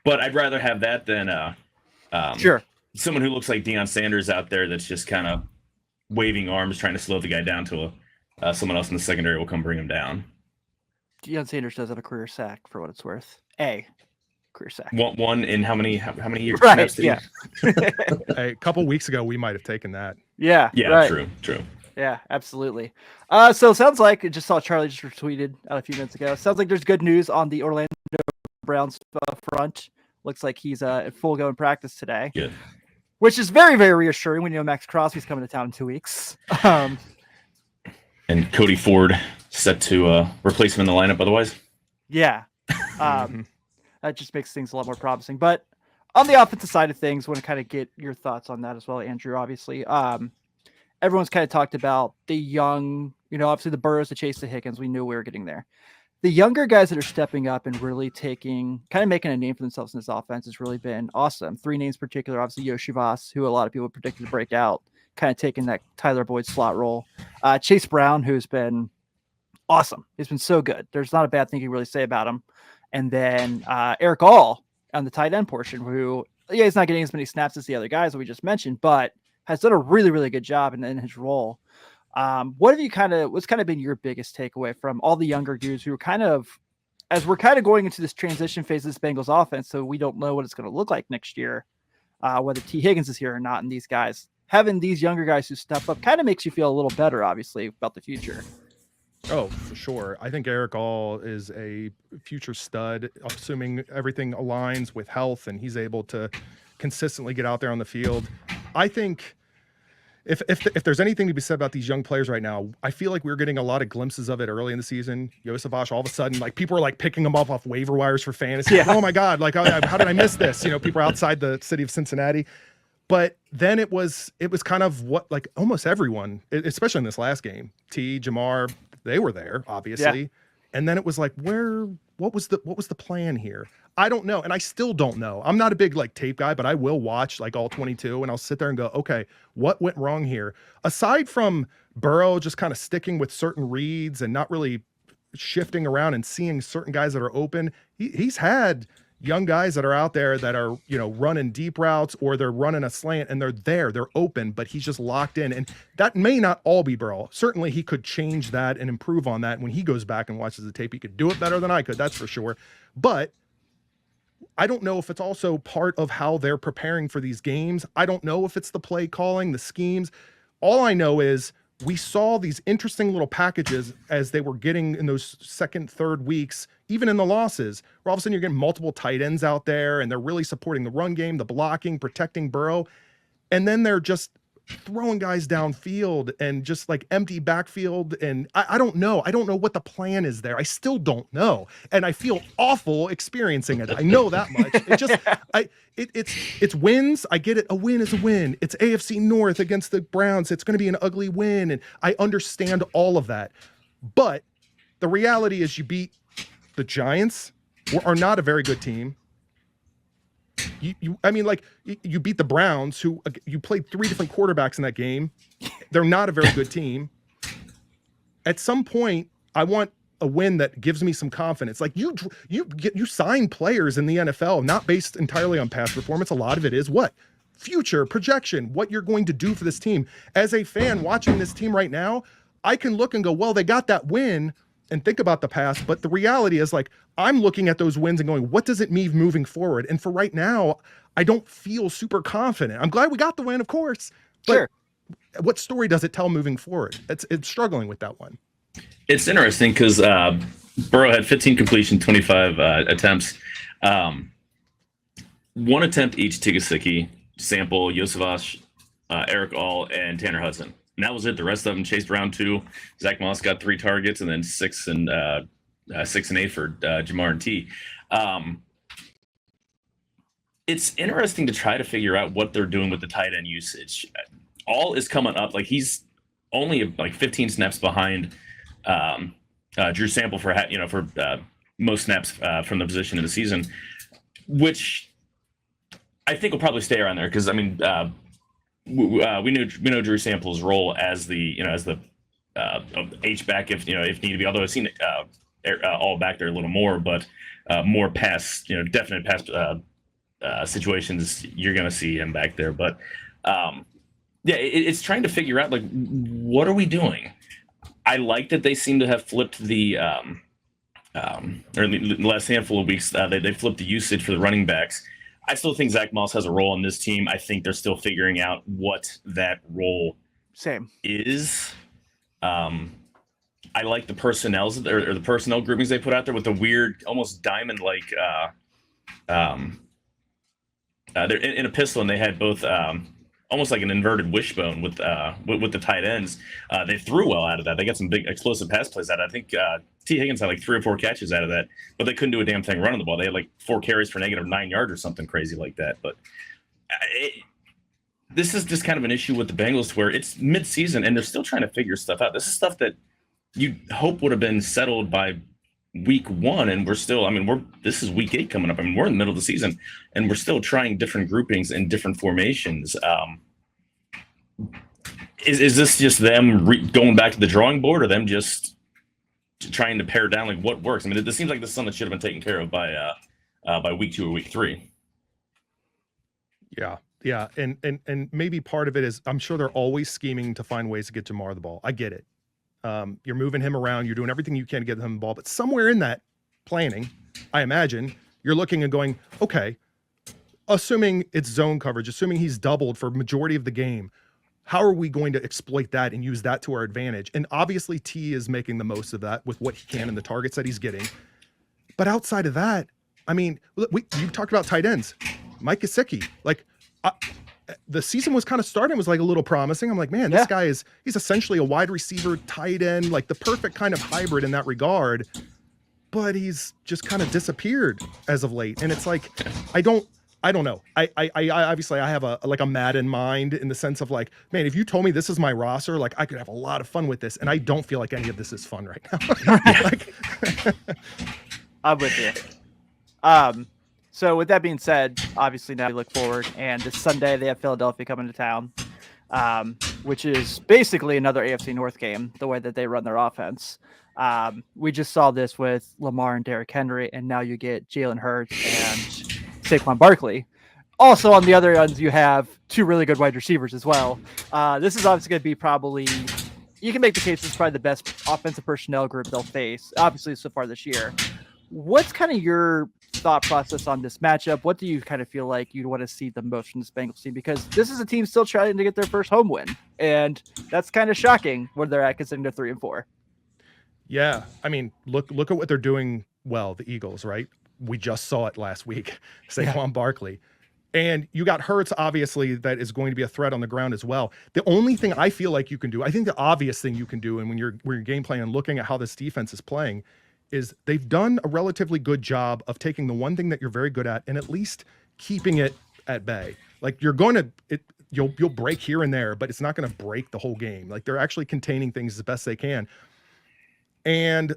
but I'd rather have that than sure, someone who looks like Deion Sanders out there that's just kind of waving arms, trying to slow the guy down to someone else in the secondary will come bring him down. Deion Sanders does have a career sack, for what it's worth. A career sack. One in how many years? Right. Yeah. A couple weeks ago, we might have taken that. Yeah. Yeah. Right. True. Yeah, absolutely. So it sounds like I just saw Charlie just retweeted a few minutes ago. Sounds like there's good news on the Orlando Browns front. Looks like he's at full go in practice today. Good. Which is very, very reassuring when you know Max Crosby's coming to town in 2 weeks. And Cody Ford set to replace him in the lineup otherwise. Yeah. That just makes things a lot more promising. But on the offensive side of things, I want to kind of get your thoughts on that as well, Andrew, obviously. Everyone's kind of talked about the young, obviously the Burrows, the Chase, the Higgins. We knew we were getting there. The younger guys that are stepping up and really kind of making a name for themselves in this offense has really been awesome. 3 names in particular, obviously Yoshi Voss, who a lot of people predicted to break out, kind of taking that Tyler Boyd slot role. Chase Brown, who's been awesome. He's been so good. There's not a bad thing you can really say about him. And then Eric All on the tight end portion, who, he's not getting as many snaps as the other guys that we just mentioned, but has done a really, really good job in his role. What's kind of been your biggest takeaway from all the younger dudes who are as we're kind of going into this transition phase of this Bengals offense, so we don't know what it's going to look like next year, whether T. Higgins is here or not, and these guys, having these younger guys who step up kind of makes you feel a little better, obviously, about the future. Oh, for sure. I think Eric All is a future stud, assuming everything aligns with health and he's able to consistently get out there on the field. I think if there's anything to be said about these young players right now, I feel like we were getting a lot of glimpses of it early in the season. Yoshi Voss, all of a sudden, like people were like picking him up off waiver wires for fantasy. Yeah. Oh my God, like how did I miss this? People outside the city of Cincinnati. But then it was kind of what, like, almost everyone, especially in this last game, Jamar, they were there, obviously. Yeah. And then it was like, what was the plan here? I don't know. And I still don't know. I'm not a big tape guy, but I will watch all 22 and I'll sit there and go, okay, what went wrong here? Aside from Burrow just kind of sticking with certain reads and not really shifting around and seeing certain guys that are open, he's had young guys that are out there that are, running deep routes or they're running a slant and they're open, but he's just locked in. And that may not all be Burrow. Certainly he could change that and improve on that. When he goes back and watches the tape, he could do it better than I could. That's for sure. But I don't know if it's also part of how they're preparing for these games. I don't know if it's the play calling, the schemes. All I know is we saw these interesting little packages as they were getting in those second, third weeks, even in the losses, where all of a sudden you're getting multiple tight ends out there and they're really supporting the run game, the blocking, protecting Burrow. And then they're just throwing guys downfield and just empty backfield. And I don't know. I don't know what the plan is there. I still don't know. And I feel awful experiencing it. I know that much. It just, it's wins. I get it. A win is a win. It's AFC North against the Browns. It's going to be an ugly win. And I understand all of that. But the reality is you beat the Giants, who are not a very good team. You beat the Browns, who you played 3 different quarterbacks in that game. They're not a very good team. At some point, I want a win that gives me some confidence. You sign players in the NFL, not based entirely on past performance. A lot of it is what? Future projection, what you're going to do for this team. As a fan watching this team right now, I can look and go, well, they got that win, and think about the past. But the reality is, I'm looking at those wins and going, what does it mean moving forward? And for right now, I don't feel super confident. I'm glad we got the win, of course. But sure. What story does it tell moving forward? It's struggling with that one. It's interesting because Burrow had 15 completion, 25 attempts. one attempt each to Gesicki, Sample, Yosevach, Eric All, and Tanner Hudson. And that was it. The rest of them chased around 2. Zach Moss got 3 targets, and then 6 and 8 for Jamar and T. It's interesting to try to figure out what they're doing with the tight end usage. All is coming up. Like, he's only like 15 snaps behind Drew Sample for most snaps from the position in the season, which I think will probably stay around there because I mean we know Drew Sample's role as the H back if need to be. Although I've seen All back there a little more, but more pass definite pass situations you're going to see him back there. But it's trying to figure out like what are we doing. I like that they seem to have flipped the or the last handful of weeks they flipped the usage for the running backs. I still think Zach Moss has a role on this team. I think they're still figuring out what that role is. I like the personnel or the personnel groupings they put out there with the weird, almost diamond like. They're in a pistol, and they had both almost like an inverted wishbone with the tight ends. They threw well out of that. They got some big explosive pass plays out of it. I think T. Higgins had like 3 or 4 catches out of that, but they couldn't do a damn thing running the ball. They had like 4 carries for -9 yards or something crazy like that. But this is just kind of an issue with the Bengals where it's mid-season and they're still trying to figure stuff out. This is stuff that you hope would have been settled by week 1, and we're still. This is week 8 coming up. We're in the middle of the season, and we're still trying different groupings and different formations. Is this just them going back to the drawing board, or them just trying to pare down like what works? This seems like this is something that should have been taken care of by week 2 or week 3. Yeah, and maybe part of it is I'm sure they're always scheming to find ways to get Jamar the ball. I get it. You're moving him around. You're doing everything you can to get him the ball. But somewhere in that planning, I imagine, you're looking and going, okay, assuming it's zone coverage, assuming he's doubled for majority of the game, how are we going to exploit that and use that to our advantage? And obviously T is making the most of that with what he can and the targets that he's getting. But outside of that, you talked about tight ends. Mike Gesicki, the season was kind of starting, was like a little promising. I'm like, man, this guy he's essentially a wide receiver, tight end, like the perfect kind of hybrid in that regard. But he's just kind of disappeared as of late. And it's like, I don't know. I obviously I have a Madden mind in the sense of like, man, if you told me this is my roster, like I could have a lot of fun with this. And I don't feel like any of this is fun right now. I'm with you. So with that being said, obviously now we look forward, and this Sunday they have Philadelphia coming to town, which is basically another AFC North game, the way that they run their offense. We just saw this with Lamar and Derrick Henry, and now you get Jalen Hurts and Saquon Barkley. Also on the other end, you have 2 really good wide receivers as well. This is obviously going to be probably, you can make the case, it's probably the best offensive personnel group they'll face, obviously so far this year. What's kind of your thought process on this matchup? What do you kind of feel like you'd want to see the most from this Bengals team? Because this is a team still trying to get their first home win, and that's kind of shocking where they're at considering they're 3-4. Yeah, look at what they're doing well, the Eagles, right? We just saw it last week, Saquon Barkley. And you got Hurts, obviously, that is going to be a threat on the ground as well. The only thing I feel like you can do, I think the obvious thing you can do, and when you're game playing and looking at how this defense is playing, is they've done a relatively good job of taking the one thing that you're very good at and at least keeping it at bay. Like you'll break here and there, but it's not going to break the whole game. Like they're actually containing things as best they can. And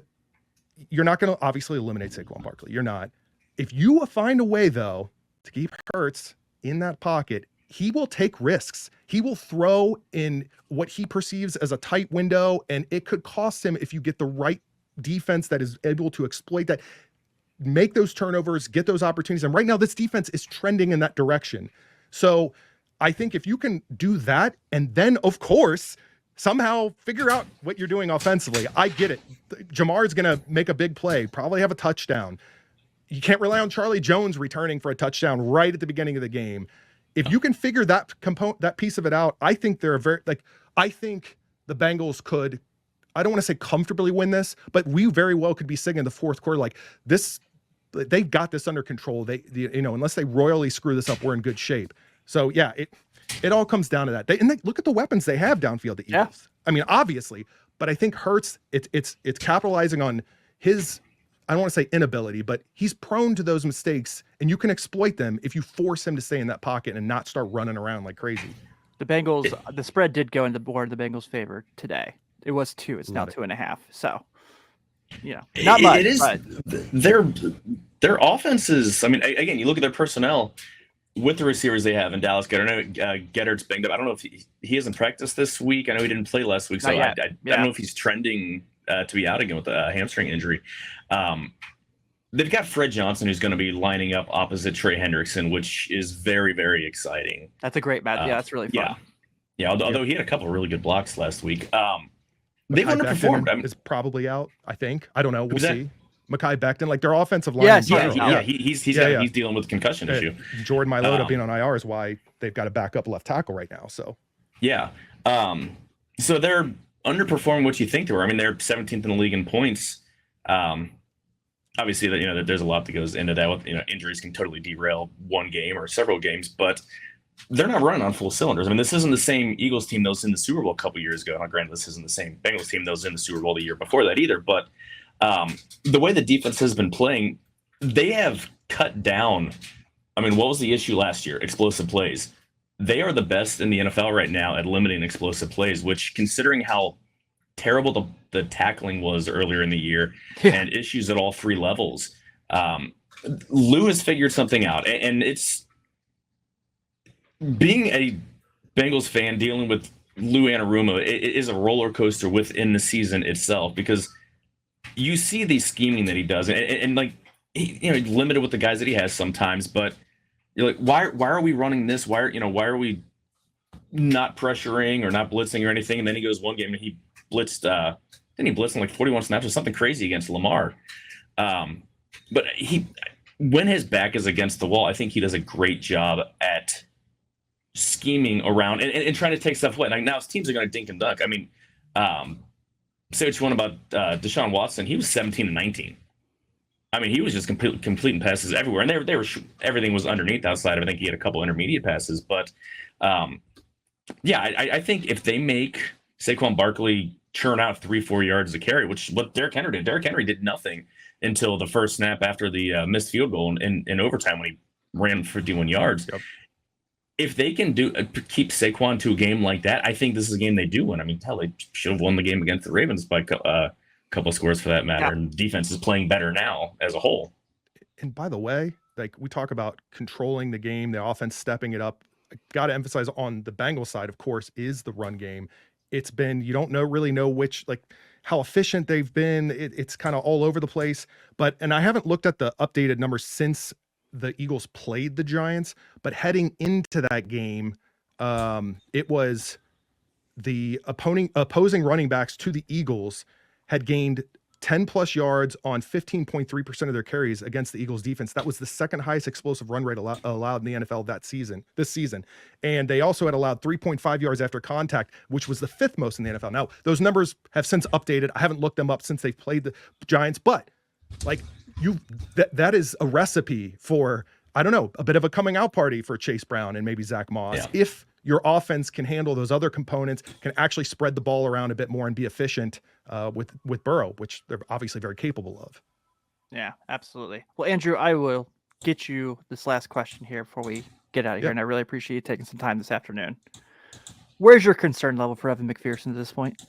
you're not going to obviously eliminate Saquon Barkley. You're not. If you find a way though to keep Hurts in that pocket, he will take risks. He will throw in what he perceives as a tight window, and it could cost him if you get the right defense that is able to exploit that, make those turnovers, get those opportunities. And right now this defense is trending in that direction. So I think if you can do that, and then of course somehow figure out what you're doing offensively, I get it. Jamar's going to make a big play, probably have a touchdown. You can't rely on Charlie Jones returning for a touchdown right at the beginning of the game. If you can figure that piece of it out, I think I think the Bengals could, I don't want to say comfortably win this, but we very well could be sitting in the fourth quarter like this they've got this under control. Unless they royally screw this up, we're in good shape. So yeah, it all comes down to that. They look at the weapons they have downfield. The Eagles. Yeah. I mean, obviously, but I think Hurts. It's capitalizing on his. I don't want to say inability, but he's prone to those mistakes, and you can exploit them if you force him to stay in that pocket and not start running around like crazy. The Bengals, the spread did go into board the Bengals' favor today. It was 2. It's now 2.5. So, not much. It is. But Their offenses. I mean, again, you look at their personnel with the receivers they have in Dallas. I know Gettert's banged up. I don't know if he hasn't practiced this week. I know he didn't play last week, so I don't know if he's trending to be out again with a hamstring injury. They've got Fred Johnson, who's going to be lining up opposite Trey Hendrickson, which is very, very exciting. That's a great match. Yeah, that's really fun. Yeah. Although he had a couple of really good blocks last week. They've underperformed. I mean, is probably out. I think. I don't know. We'll Who's that? see. Mekhi Becton, like their offensive line. He's dealing with concussion issue. Jordan Mailata being on IR is why they've got a backup left tackle right now. So yeah, so they're underperforming what you think they were. I mean, they're 17th in the league in points. Obviously, that there's a lot that goes into that. With injuries can totally derail one game or several games, but they're not running on full cylinders. I mean, this isn't the same Eagles team that was in the Super Bowl a couple years ago. Now, granted, this isn't the same Bengals team that was in the Super Bowl the year before that either. But the way the defense has been playing, they have cut down. I mean, what was the issue last year? Explosive plays. They are the best in the NFL right now at limiting explosive plays, which, considering how terrible the tackling was earlier in the year and issues at all 3 levels, Lou has figured something out. And it's being a Bengals fan dealing with Lou Anarumo, it is a roller coaster within the season itself, because you see the scheming that he does, and like he's limited with the guys that he has sometimes, but you're like, why are we running this? Why are we not pressuring or not blitzing or anything? And then he goes one game and he blitzed, didn't he blitz in like 41 snaps or something crazy against Lamar? But when his back is against the wall, I think he does a great job at scheming around and trying to take stuff away. Like now his teams are going to dink and dunk. I mean, say what you want about Deshaun Watson. He was 17 and 19. I mean, he was just completing passes everywhere, and they were everything was underneath outside. I think he had a couple intermediate passes, but I think if they make Saquon Barkley churn out 3-4 yards a carry, which is what Derrick Henry did. Derrick Henry did nothing until the first snap after the missed field goal in overtime when he ran 51 yards. Yep. If they can keep Saquon to a game like that, I think this is a game they do win. I mean, hell, they should have won the game against the Ravens by a couple of scores for that matter. Yeah. And defense is playing better now as a whole. And by the way, like we talk about controlling the game, the offense stepping it up. Got to emphasize on the Bengals side, of course, is the run game. It's been, you don't really know which, like how efficient they've been. It's kind of all over the place. And I haven't looked at the updated numbers since the Eagles played the Giants, but heading into that game, it was the opposing running backs to the Eagles had gained 10 plus yards on 15.3% of their carries against the Eagles defense. That was the second highest explosive run rate allowed in the NFL this season. And they also had allowed 3.5 yards after contact, which was the 5th most in the NFL. Now, those numbers have since updated. I haven't looked them up since they've played the Giants, but like that is a recipe for, I don't know, a bit of a coming out party for Chase Brown and maybe Zach Moss. Yeah. If your offense can handle those other components, can actually spread the ball around a bit more and be efficient with Burrow, which they're obviously very capable of. Yeah, absolutely. Well, Andrew, I will get you this last question here before we get out of here, and I really appreciate you taking some time this afternoon. Where's your concern level for Evan McPherson at this point?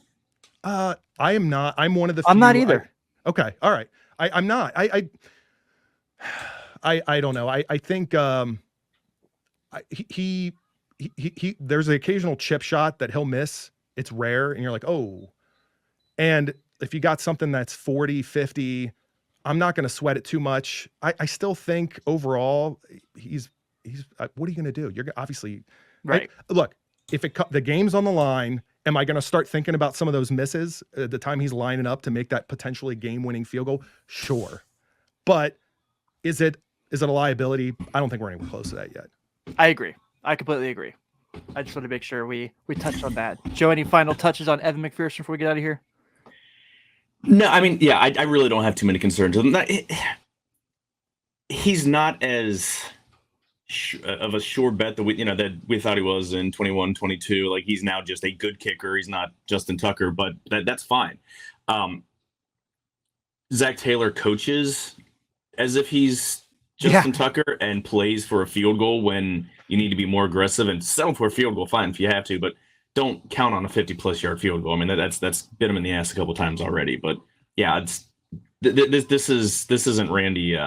I am not. I'm one of the few. I'm not either. Okay. All right. I'm not. I don't know. I think he there's an occasional chip shot that he'll miss. It's rare, and you're like, oh. And if you got something that's 40, 50, I'm not going to sweat it too much. I still think overall he's what are you going to do? You're obviously right. Look, if the game's on the line, am I going to start thinking about some of those misses at the time he's lining up to make that potentially game-winning field goal? Sure. But is it a liability? I don't think we're anywhere close to that yet. I agree. I completely agree. I just want to make sure we touched on that. Joe, any final touches on Evan McPherson before we get out of here? No, I mean, yeah, I really don't have too many concerns. he's not as of a sure bet that we thought he was in 21, 22. Like, he's now just a good kicker. He's not Justin Tucker, but that's fine. Zach Taylor coaches as if he's Justin Tucker and plays for a field goal when you need to be more aggressive, and settle for a field goal, fine if you have to, but don't count on a 50-plus yard field goal. I mean, that's bit him in the ass a couple times already. But yeah, this isn't Randy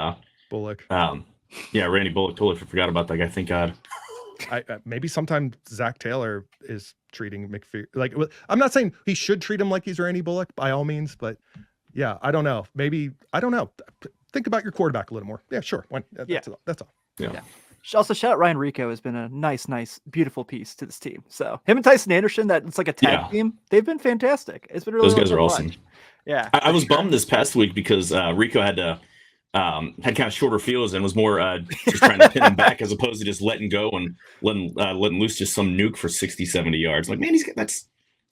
Bullock. Randy Bullock. Totally forgot about that guy. Thank God. Maybe sometimes Zach Taylor is treating McPherson like. I'm not saying he should treat him like he's Randy Bullock by all means, but yeah, I don't know. Maybe I don't know. Think about your quarterback a little more. Yeah, sure. That's all. Yeah. Also, shout out Ryan Rico has been a nice, beautiful piece to this team. So him and Tyson Anderson, it's like a tag team. They've been fantastic. It's been really those guys are awesome. Yeah, I was bummed this past week because Rico had kind of shorter fields and was more just trying to pin him back as opposed to just letting go and letting loose just some nuke for 60, 70 yards. Like, man, it's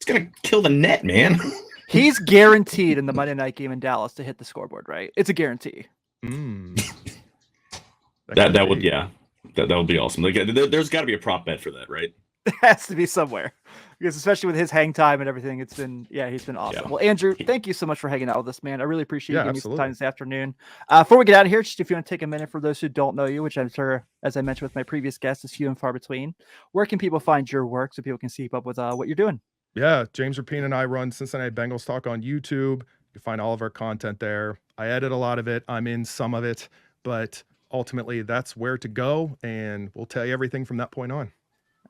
gonna kill the net, man. He's guaranteed in the Monday night game in Dallas to hit the scoreboard, right? It's a guarantee. That would be awesome. Like, there's got to be a prop bet for that, right? It has to be somewhere, because especially with his hang time and everything, he's been awesome. Yeah. Well, Andrew, thank you so much for hanging out with us, man. I really appreciate you giving me some time this afternoon. Before we get out of here, just if you want to take a minute for those who don't know you, which I'm sure, as I mentioned with my previous guest, is few and far between. Where can people find your work so people can keep up with what you're doing? Yeah, James Rapine and I run Cincinnati Bengals Talk on YouTube. You can find all of our content there. I edit a lot of it. I'm in some of it, but ultimately that's where to go, and we'll tell you everything from that point on.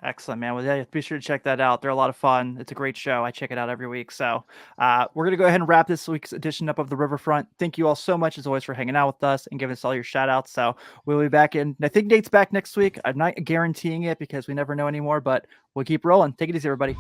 Excellent, man. Well, yeah, be sure to check that out. They're a lot of fun. It's a great show. I check it out every week. So we're going to go ahead and wrap this week's edition up of the Riverfront. Thank you all so much, as always, for hanging out with us and giving us all your shout outs. So we'll be back in, I think Nate's back next week. I'm not guaranteeing it because we never know anymore, but we'll keep rolling. Take it easy, everybody.